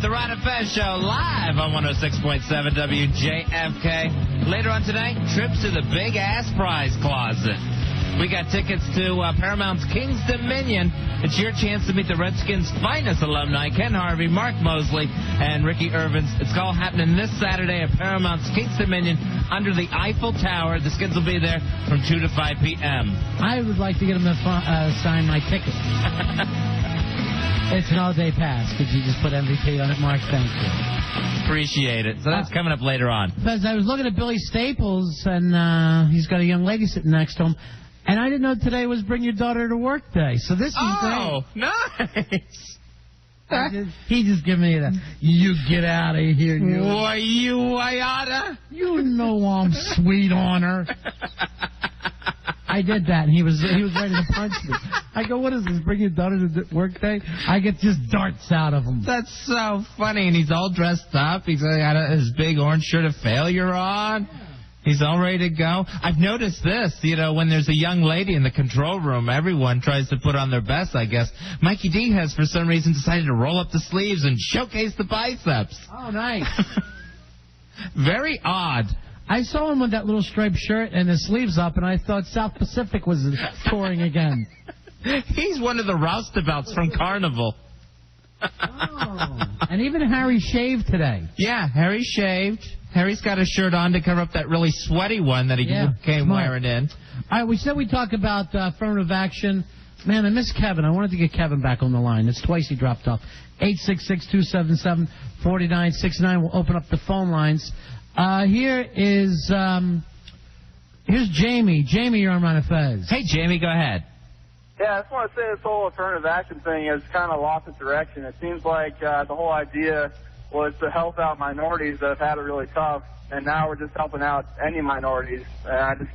The Ron and Fez Show live on 106.7 WJFK. Later on today, trips to the big-ass prize closet. We got tickets to Paramount's King's Dominion. It's your chance to meet the Redskins' finest alumni, Ken Harvey, Mark Mosley, and Ricky Irvins. It's all happening this Saturday at Paramount's King's Dominion under the Eiffel Tower. The Skins will be there from 2 to 5 p.m. I would like to get him to sign my ticket. It's an all-day pass. Could you just put MVP on it, Mark? Thank you. Appreciate it. So that's coming up later on. Because I was looking at Billy Staples, and he's got a young lady sitting next to him. And I didn't know today was Bring Your Daughter to Work Day. So this is great. Oh, nice. He just gave me that. You get out of here, you. Why, you Iata? You know I'm sweet on her. I did that, and he was ready to punch me. I go, what is this, Bring Your Daughter to Work Day? I get just darts out of him. That's so funny, and he's all dressed up. He's got his big orange shirt of failure on. He's all ready to go. I've noticed this, when there's a young lady in the control room, everyone tries to put on their best, I guess. Mikey D has, for some reason, decided to roll up the sleeves and showcase the biceps. Oh, nice. Very odd. I saw him with that little striped shirt and his sleeves up, and I thought South Pacific was touring again. He's one of the roustabouts from Carnival. Oh. And even Harry shaved today. Yeah, Harry shaved. Harry's got a shirt on to cover up that really sweaty one that he came wearing in. All right, we said we'd talk about affirmative action. Man, I miss Kevin. I wanted to get Kevin back on the line. It's twice he dropped off. 866-277-4969. We'll open up the phone lines. Here's Jamie. Jamie, you're on Ron and Fez. Hey, Jamie, go ahead. Yeah, I just want to say this whole affirmative action thing has kind of lost its direction. It seems like the whole idea was to help out minorities that have had it really tough, and now we're just helping out any minorities. And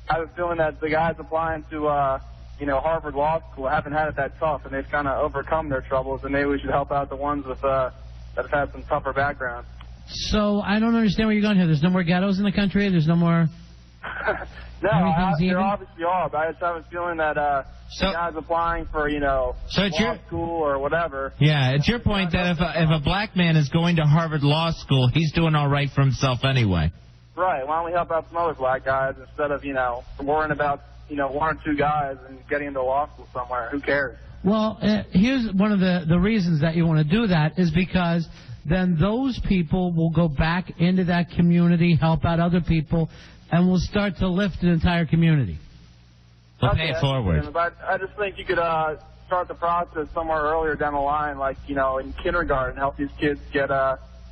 I have a feeling that the guys applying to, Harvard Law School haven't had it that tough, and they've kind of overcome their troubles, and maybe we should help out the ones with that have had some tougher backgrounds. So I don't understand where you're going here. There's no more ghettos in the country? There's no more... No, there obviously are, but I just have a feeling that the guys applying for, law school or whatever. Yeah, it's your point that if a black man is going to Harvard Law School, he's doing all right for himself anyway. Right. Why don't we help out some other black guys instead of, worrying about, one or two guys and getting into law school somewhere? Who cares? Well, here's one of the reasons that you want to do that is because then those people will go back into that community, help out other people, and we'll start to lift an entire community. We'll pay it forward. But I just think you could start the process somewhere earlier down the line, like, in kindergarten, help these kids get,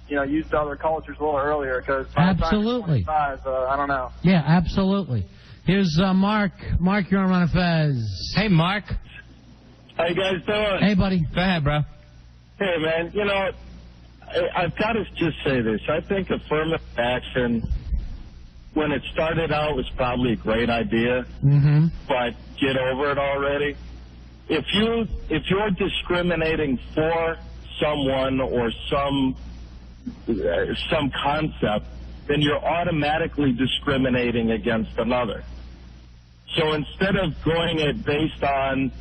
used to other cultures a little earlier. Cause absolutely. I don't know. Yeah, absolutely. Here's Mark. Mark, you're on Ron and Fez. Hey, Mark. How you guys doing? Hey, buddy. Go ahead, bro. Hey, man, I've got to just say this. I think affirmative action, when it started out, was probably a great idea, but get over it already. If you're discriminating for someone or some concept, then you're automatically discriminating against another. So instead of going it based on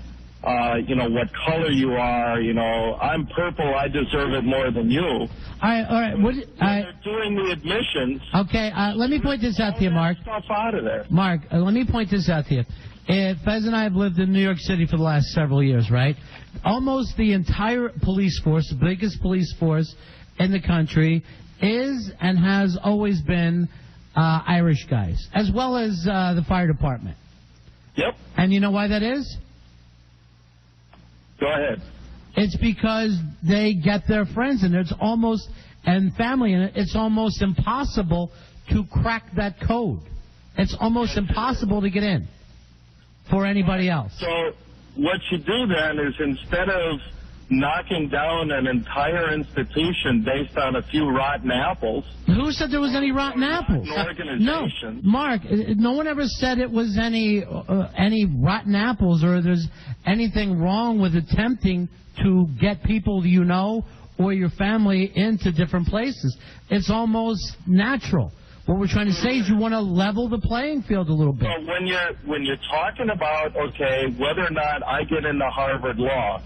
what color you are, I'm purple, I deserve it more than you. All right. They're doing the admissions. Okay, let me point this out to you, Mark. Stuff out of there. Mark, let me point this out to you. Fez and I have lived in New York City for the last several years, right? Almost the entire police force, the biggest police force in the country, is and has always been Irish guys, as well as the fire department. Yep. And you know why that is? Go ahead. It's because they get their friends in there. And family in it. It's almost impossible to crack that code. It's almost impossible to get in for anybody else. So what you do then is instead of knocking down an entire institution based on a few rotten apples. Who said there was any rotten apples? No, Mark, no one ever said it was any rotten apples or there's anything wrong with attempting to get people or your family into different places. It's almost natural. What we're trying to say is you want to level the playing field a little bit. So when you're talking about, okay, whether or not I get into Harvard Law,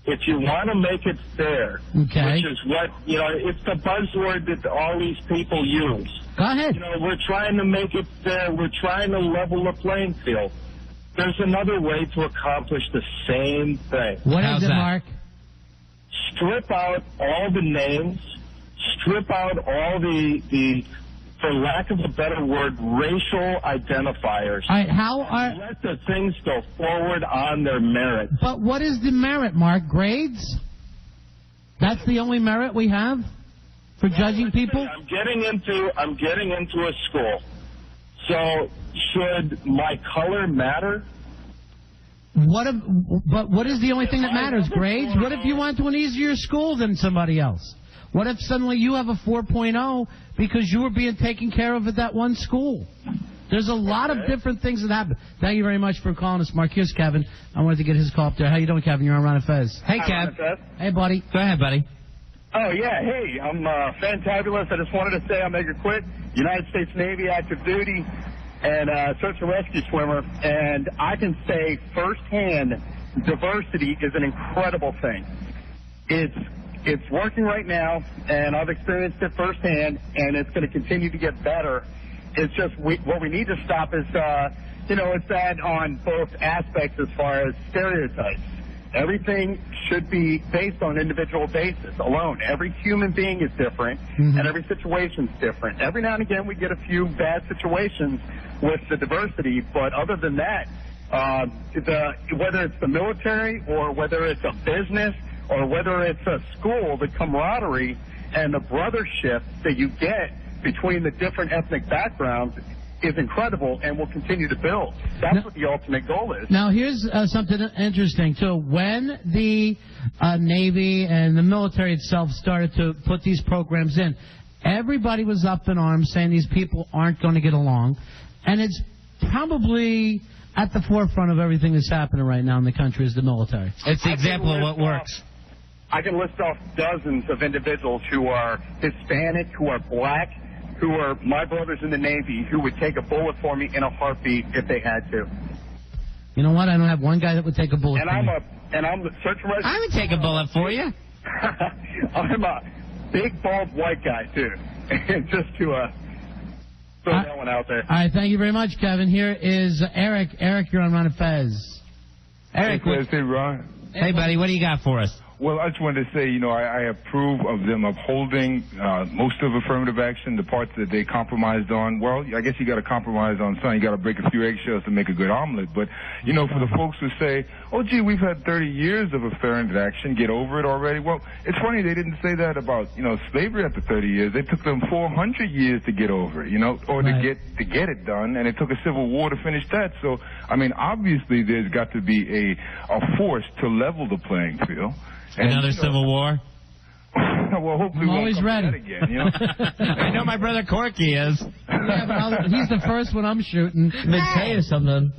if you want to make it fair, which is what, it's the buzzword that all these people use. Go ahead. We're trying to make it fair. We're trying to level the playing field. There's another way to accomplish the same thing. What is it, Mark? Strip out all the names. Strip out all the for lack of a better word, racial identifiers. All right, let the things go forward on their merit. But what is the merit, Mark? Grades? That's the only merit we have for judging people? I'm getting into a school. So should my color matter? But what is the only thing that matters? Grades? What if you went to an easier school than somebody else? What if suddenly you have a 4.0 because you were being taken care of at that one school? There's a lot of different things that happen. Thank you very much for calling us, Mark. Here's Kevin. I wanted to get his call up there. How you doing, Kevin? You're on Ron and Fez. Hey, Kev. Hey, buddy. Go ahead, buddy. Oh, yeah. Hey, I'm fantabulous. I just wanted to say I'm Major Quit, United States Navy active duty, and search and rescue swimmer. And I can say firsthand, diversity is an incredible thing. It's working right now, and I've experienced it firsthand, and it's going to continue to get better. It's just what we need to stop is, it's that on both aspects as far as stereotypes. Everything should be based on an individual basis alone. Every human being is different, and every situation's different. Every now and again, we get a few bad situations with the diversity, but other than that, whether it's the military or whether it's a business or whether it's a school, the camaraderie and the brothership that you get between the different ethnic backgrounds is incredible and will continue to build. That's what the ultimate goal is. Now, here's something interesting, too. When the Navy and the military itself started to put these programs in, everybody was up in arms saying these people aren't going to get along. And it's probably at the forefront of everything that's happening right now in the country is the military. It's the example of what works. I can list off dozens of individuals who are Hispanic, who are black, who are my brothers in the Navy, who would take a bullet for me in a heartbeat if they had to. You know what? I don't have one guy that would take a bullet for me. I'm the search and rescue. I would take a bullet for you. I'm a big, bald white guy, too. Just to throw that one out there. All right, thank you very much, Kevin. Here is Eric. Eric, you're on Ron and Fez. Eric. Hey, Ron. Hey, buddy, what do you got for us? Well, I just wanted to say, I approve of them upholding most of affirmative action, the parts that they compromised on. Well, I guess you got to compromise on something. You got to break a few eggshells to make a good omelet. But, for the folks who say, oh, gee, we've had 30 years of affirmative action, get over it already. Well, it's funny they didn't say that about, slavery after 30 years. They took them 400 years to get over it, or right. to get it done, and it took a civil war to finish that. So, obviously there's got to be a force to level the playing field. Another civil war? Well, hopefully I'm always ready. Again, I know my brother Corky is. Yeah, but he's the first one I'm shooting. Mid-pay or something.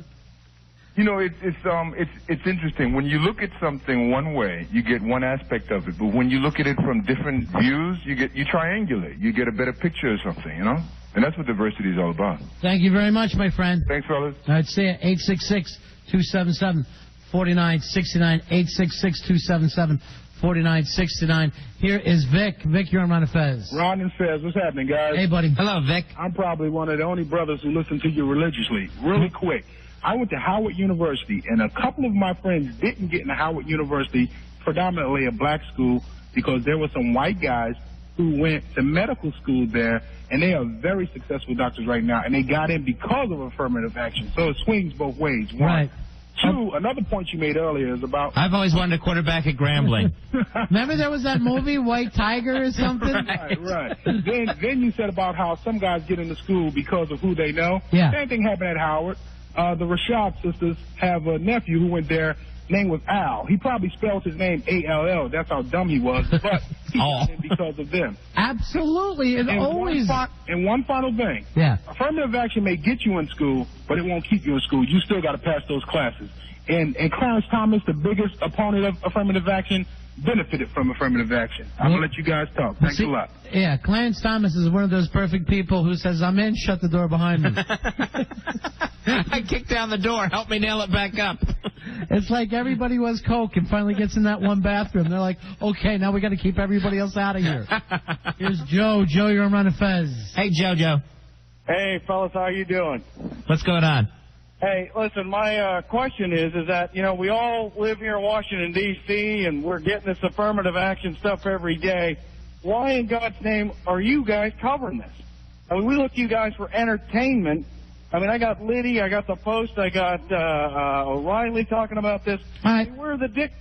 It's interesting. When you look at something one way, you get one aspect of it. But when you look at it from different views, you triangulate. You get a better picture of something, And that's what diversity is all about. Thank you very much, my friend. Thanks, fellas. All right, see you. 866-277-4969. 866-277-4969. Here is Vic. Vic, you're on Ron and Fez. Ron and Fez, what's happening, guys? Hey, buddy. Hello, Vic. I'm probably one of the only brothers who listen to you religiously. Really quick. I went to Howard University, and a couple of my friends didn't get into Howard University, predominantly a black school, because there were some white guys who went to medical school there, and they are very successful doctors right now, and they got in because of affirmative action. So it swings both ways. One. Right. Two, another point you made earlier is about... I've always wanted a quarterback at Grambling. Remember there was that movie, White Tiger or something? Right. Then you said about how some guys get into school because of who they know. Yeah. Same thing happened at Howard. The Rashad sisters have a nephew who went there. Name was Al. He probably spelled his name A-L-L. That's how dumb he was. But he got in because of them. Absolutely. And one final thing. Yeah. Affirmative action may get you in school, but it won't keep you in school. You still got to pass those classes. And Clarence Thomas, the biggest opponent of affirmative action, benefited from affirmative action. I'm going to let you guys talk. Thanks a lot. Yeah, Clarence Thomas is one of those perfect people who says, I'm in, shut the door behind me. I kicked down the door. Help me nail it back up. It's like everybody was coke and finally gets in that one bathroom. They're like, okay, now we got to keep everybody else out of here. Here's Joe. Joe, you're on Run of Fez. Hey, Joe. Hey, fellas, how you doing? What's going on? Hey, listen, my question is that, you know, we all live here in Washington, D.C., and we're getting this affirmative action stuff every day. Why in God's name are you guys covering this? I mean, we look to you guys for entertainment. I mean, I got Liddy, I got the Post, I got O'Reilly talking about this. All right. Where are the dick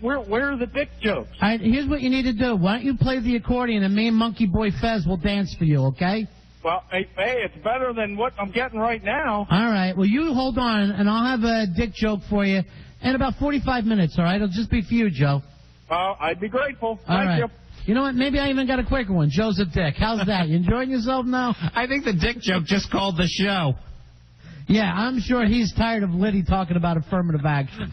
jokes? All right, here's what you need to do. Why don't you play the accordion and me and Monkey Boy Fez will dance for you, okay? Well, hey, it's better than what I'm getting right now. All right. Well, you hold on, and I'll have a dick joke for you in about 45 minutes, all right? It'll just be for you, Joe. I'd be grateful. Thank you. You know what? Maybe I even got a quicker one. Joe's a dick. How's that? You enjoying yourself now? I think the dick joke just called the show. Yeah, I'm sure he's tired of Liddy talking about affirmative action.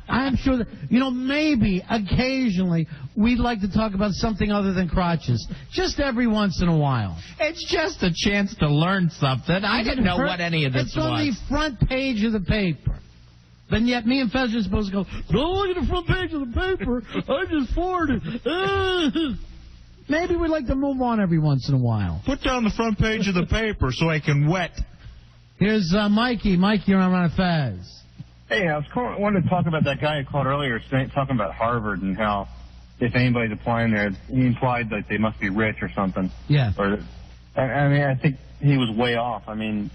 I'm sure that, you know, maybe occasionally we'd like to talk about something other than crotches. Just every once in a while. It's just a chance to learn something. I didn't know what any of this was. It's on the front page of the paper. But yet me and Fez are supposed to go, don't look at the front page of the paper. I just farted. Maybe we'd like to move on every once in a while. Put down the front page of the paper so I can wet. Here's Mikey. Mikey, you're on Run of Fez. Hey, I wanted to talk about that guy who called earlier talking about Harvard and how if anybody's applying there, he implied that they must be rich or something. Yeah. I mean, I think he was way off. I mean,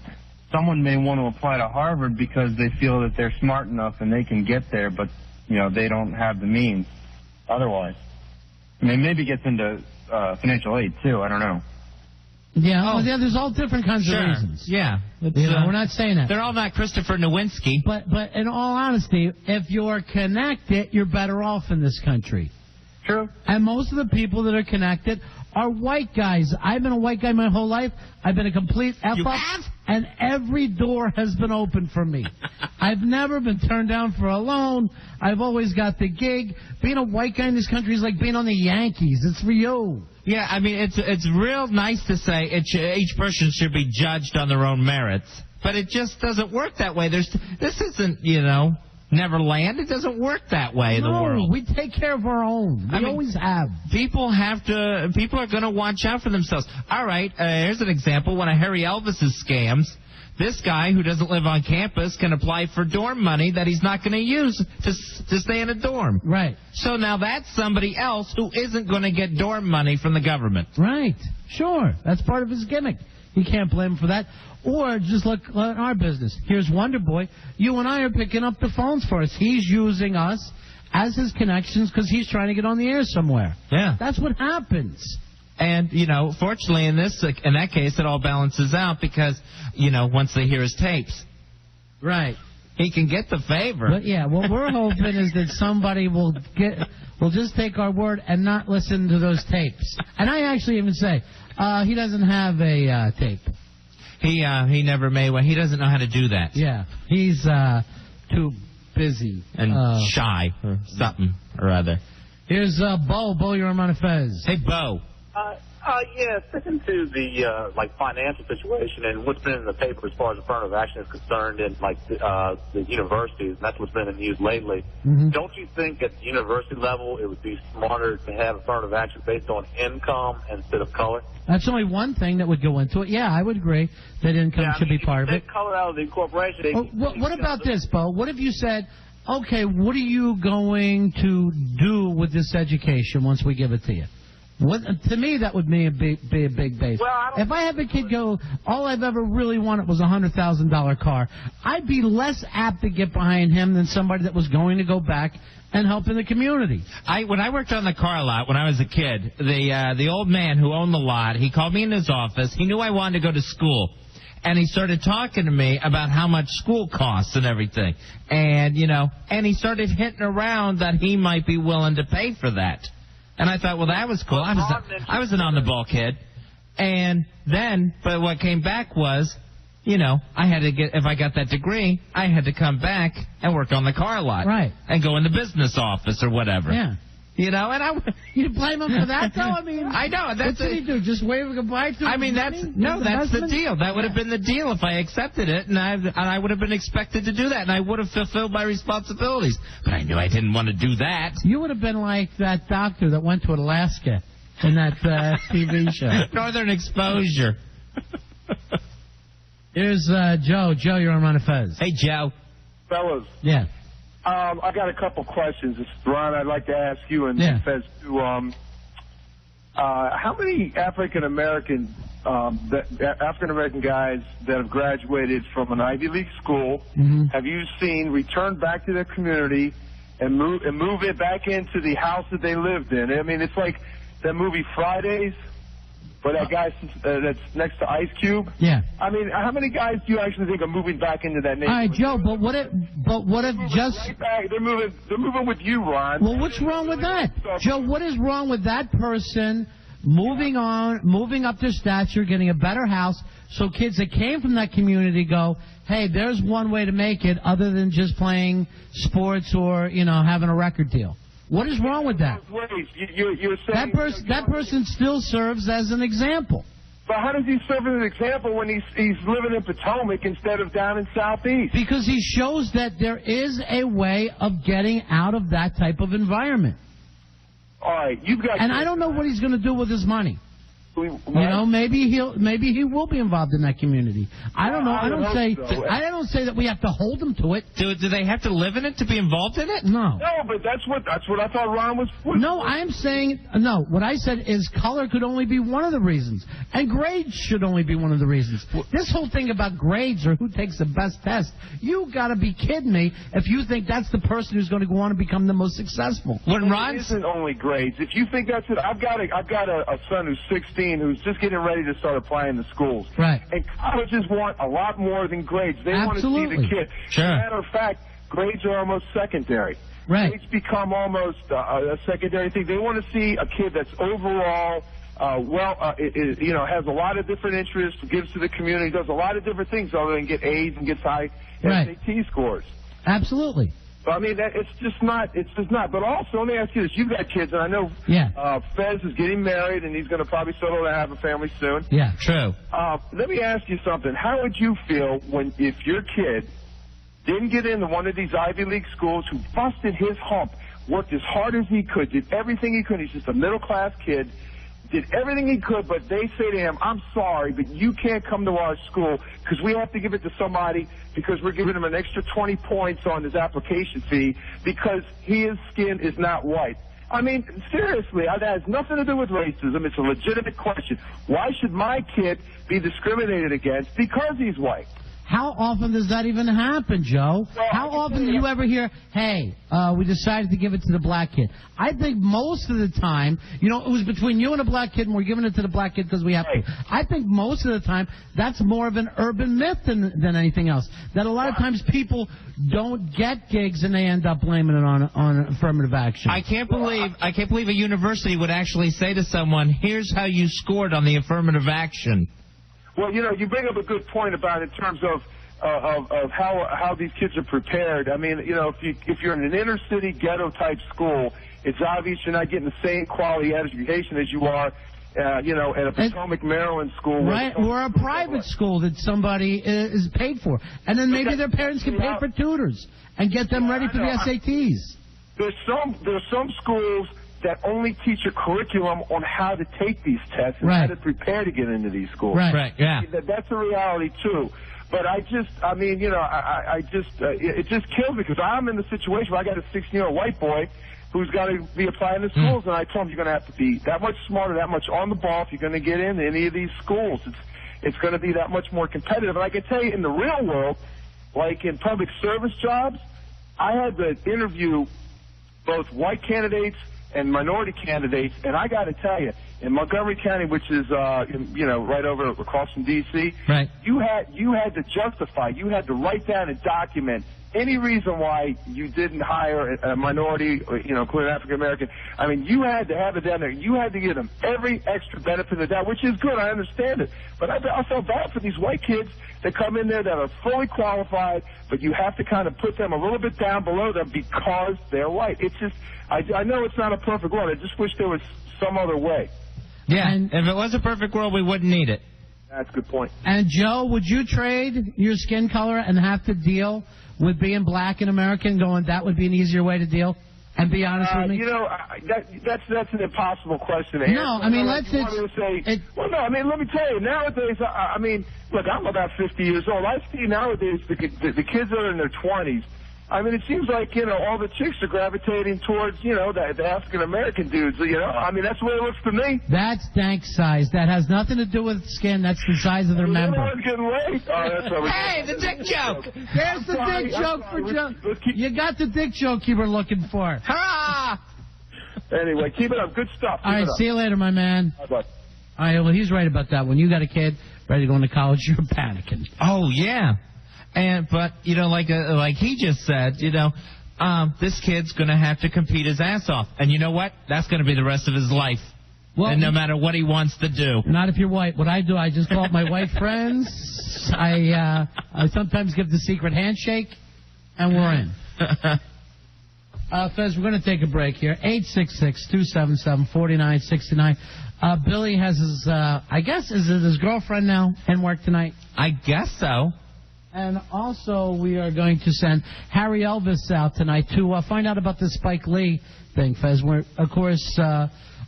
someone may want to apply to Harvard because they feel that they're smart enough and they can get there, but, you know, they don't have the means otherwise. I mean, maybe gets into financial aid, too. I don't know. Yeah, well, yeah, there's all different kinds of reasons. Yeah. We're not saying that. They're all not Christopher Nowinski. But in all honesty, if you're connected, you're better off in this country. True. And most of the people that are connected are white guys. I've been a white guy my whole life. I've been a complete F-up, and every door has been open for me. I've never been turned down for a loan. I've always got the gig. Being a white guy in this country is like being on the Yankees. It's for you. Yeah, I mean, it's real nice to say each person should be judged on their own merits, but it just doesn't work that way. This isn't, you know, Neverland. It doesn't work that way in the world. No, we take care of our own. We always have. People are going to watch out for themselves. All right, here's an example. One of Harry Elvis's scams. This guy who doesn't live on campus can apply for dorm money that he's not going to use to stay in a dorm. Right. So now that's somebody else who isn't going to get dorm money from the government. Right. Sure. That's part of his gimmick. You can't blame him for that. Or just look at our business. Here's Wonder Boy. You and I are picking up the phones for us. He's using us as his connections because he's trying to get on the air somewhere. Yeah. That's what happens. And, you know, fortunately in that case, it all balances out because, you know, once they hear his tapes. Right. He can get the favor. But yeah, what we're hoping is that somebody will just take our word and not listen to those tapes. And I actually even say, he doesn't have a tape. He never made one. He doesn't know how to do that. Yeah. He's too busy. And shy or something or other. Here's Bo. Bo, you're on Run of Fez. Hey, Bo. Yeah, sticking to the financial situation and what's been in the paper as far as affirmative action is concerned in the universities, and that's what's been in the news lately. Mm-hmm. Don't you think at the university level it would be smarter to have affirmative action based on income instead of color? That's only one thing that would go into it. Yeah, I would agree that income should be part of it. Take color out of the incorporation. What about this, Bo? What if you said, okay, what are you going to do with this education once we give it to you? To me, that would be a big base. Well, if I have a kid go, all I've ever really wanted was a $100,000 car, I'd be less apt to get behind him than somebody that was going to go back and help in the community. When I worked on the car lot when I was a kid, the old man who owned the lot, he called me in his office. He knew I wanted to go to school. And he started talking to me about how much school costs and everything. And, you know, and he started hinting around that he might be willing to pay for that. And I thought, well, that was cool. I was an on-the-ball kid. And then, but what came back was, you know, if I got that degree, I had to come back and work on the car lot. Right. And go in the business office or whatever. Yeah. You know, and you blame him for that, though? I mean, I know. What did he do? Just wave goodbye to him? I mean, that's the deal. That would have been the deal if I accepted it, and I would have been expected to do that, and I would have fulfilled my responsibilities. But I knew I didn't want to do that. You would have been like that doctor that went to Alaska in that TV show. Northern Exposure. Here's Joe. Joe, you're on Ron and Fez. Hey, Joe. Fellas. Yeah. I got a couple questions. Ron, I'd like to ask you and Fez too. How many African American guys that have graduated from an Ivy League school have you seen return back to their community and move it back into the house that they lived in? I mean, it's like that movie Fridays, where that guy that's next to Ice Cube. Yeah. I mean, how many guys do you actually think are moving back into that neighborhood? All right, Joe, but what if just right back, they're moving with you, Ron. Well, what's wrong with that, Joe? What is wrong with that person moving up their stature, getting a better house, so kids that came from that community go, hey, there's one way to make it other than just playing sports or having a record deal. What is wrong with that? You're saying that person still serves as an example. But how does he serve as an example when he's living in Potomac instead of down in Southeast? Because he shows that there is a way of getting out of that type of environment. All right, you've got. And I don't know what he's going to do with his money. Maybe he will be involved in that community. I don't know. I don't say that we have to hold him to it. Do they have to live in it to be involved in it? No. No, but that's what I thought Ron was. No, I'm saying no. What I said is color could only be one of the reasons, and grades should only be one of the reasons. This whole thing about grades or who takes the best test, you got to be kidding me if you think that's the person who's going to go on and become the most successful. It isn't only grades. If you think that's it, I've got a son who's 16. Who's just getting ready to start applying to schools. Right. And colleges want a lot more than grades. They Absolutely. want to see the kid. Sure. As a matter of fact, grades are almost secondary. Right. Grades become almost a secondary thing. They want to see a kid that's overall has a lot of different interests, gives to the community, does a lot of different things other than get A's and gets high SAT scores. Absolutely. I mean, it's just not. But also, let me ask you this. You've got kids, and I know Fez is getting married, and he's going to probably settle to have a family soon. Yeah, true. Let me ask you something. How would you feel if your kid didn't get into one of these Ivy League schools, who busted his hump, worked as hard as he could, did everything he could. He's just a middle-class kid. Did everything he could, but they say to him, I'm sorry, but you can't come to our school because we have to give it to somebody because we're giving him an extra 20 points on his application fee because his skin is not white. I mean, seriously, that has nothing to do with racism. It's a legitimate question. Why should my kid be discriminated against because he's white? How often does that even happen, Joe? How often do you ever hear, hey, we decided to give it to the black kid? I think most of the time, it was between you and a black kid, and we're giving it to the black kid because we have to. I think most of the time that's more of an urban myth than anything else. That a lot of times people don't get gigs and they end up blaming it on affirmative action. I can't believe a university would actually say to someone, here's how you scored on the affirmative action. Well, you bring up a good point about in terms of how these kids are prepared. I mean, if you're in an inner city ghetto type school, it's obvious you're not getting the same quality education as you are, at a Potomac, Maryland school. Right, or a private school that somebody is paid for, and then maybe their parents can pay for tutors and get them ready for the SATs. There's some schools that only teach a curriculum on how to take these tests and how to prepare to get into these schools. Right, yeah. That's a reality, too. But it just kills me because I'm in the situation where I got a 16-year-old white boy who's got to be applying to schools, and I told him you're going to have to be that much smarter, that much on the ball if you're going to get into any of these schools. It's going to be that much more competitive. And I can tell you in the real world, like in public service jobs, I had to interview both white candidates and minority candidates, and I got to tell you, in Montgomery County, which is right over across from D.C., right. you had to justify, you had to write down and document any reason why you didn't hire a minority, including African American. I mean, you had to have it down there. You had to give them every extra benefit of the doubt, which is good. I understand it. But I felt bad for these white kids that come in there that are fully qualified, but you have to kind of put them a little bit down below them because they're white. It's just, I know it's not a perfect world. I just wish there was some other way. Yeah, and if it was a perfect world, we wouldn't need it. That's a good point. And, Joe, would you trade your skin color and have to deal with being black and American, going, that would be an easier way to deal? And be honest with me? That's an impossible question to answer. No, I mean, let me tell you, nowadays, look, I'm about 50 years old. I see nowadays the kids that are in their 20s. I mean, it seems like, all the chicks are gravitating towards, the African-American dudes, I mean, that's the way it looks to me. That's dank size. That has nothing to do with skin. That's the size of their member. Everyone's getting late. Oh, that's what hey, the dick joke. There's the dick joke for Joe. You got the dick joke you were looking for. Hurrah! Anyway, keep it up. Good stuff. All right, see you later, my man. Bye-bye. All right, well, he's right about that. When you got a kid ready to go into college, you're panicking. Oh, yeah. But like he just said, this kid's going to have to compete his ass off. And you know what? That's going to be the rest of his life. Well, and no matter what he wants to do. Not if you're white. What I do, I just call up my white friends. I sometimes give the secret handshake, and we're in. Fez, we're going to take a break here. 866-277-4969. Billy has his, I guess, is it his girlfriend now in work tonight? I guess so. And also, we are going to send Harry Elvis out tonight to find out about the Spike Lee thing, Fez. Where, of course,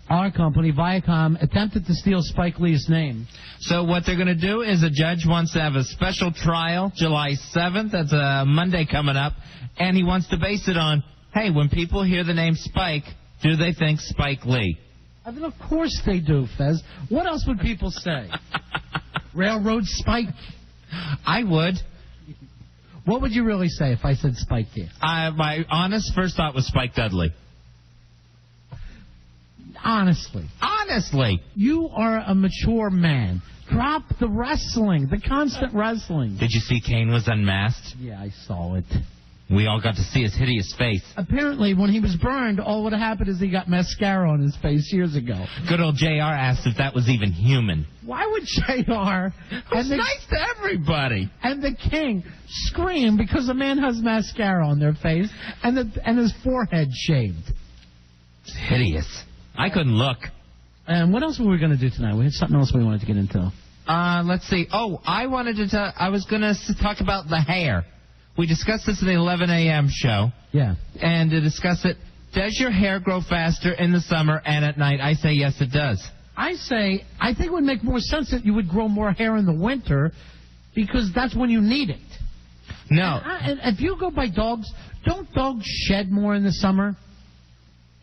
our company, Viacom, attempted to steal Spike Lee's name. So what they're going to do is a judge wants to have a special trial July 7th. That's a Monday coming up. And he wants to base it on, hey, when people hear the name Spike, do they think Spike Lee? I mean, of course they do, Fez. What else would people say? Railroad Spike? I would. What would you really say if I said Spike here? My honest first thought was Spike Dudley. Honestly. You are a mature man. Drop the wrestling, the constant wrestling. Did you see Kane was unmasked? Yeah, I saw it. We all got to see his hideous face. Apparently, when he was burned, all what happened is he got mascara on his face years ago. Good old JR asked if that was even human. Why would JR... It's nice to everybody. And the King scream because a man has mascara on their face and his forehead shaved. It's hideous. I couldn't look. And what else were we going to do tonight? We had something else we wanted to get into. Let's see. Oh, I was going to talk about the hair. We discussed this in the 11 a.m. show. Yeah. And to discuss it, does your hair grow faster in the summer and at night? I say yes, it does. I think it would make more sense that you would grow more hair in the winter because that's when you need it. No. And if you go by dogs, don't dogs shed more in the summer?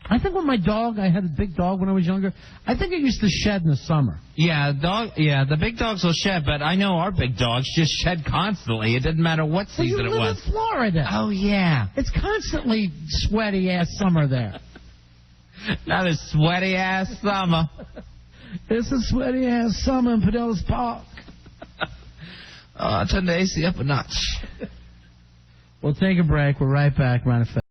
I think I had a big dog when I was younger. I think it used to shed in the summer. Yeah, the big dogs will shed, but I know our big dogs just shed constantly. It didn't matter what season it was. You live in Florida. Oh, yeah. It's constantly sweaty-ass summer there. Not a sweaty-ass summer. It's a sweaty-ass summer in Pinellas Park. Turn the AC up a notch. We'll take a break. We're right back.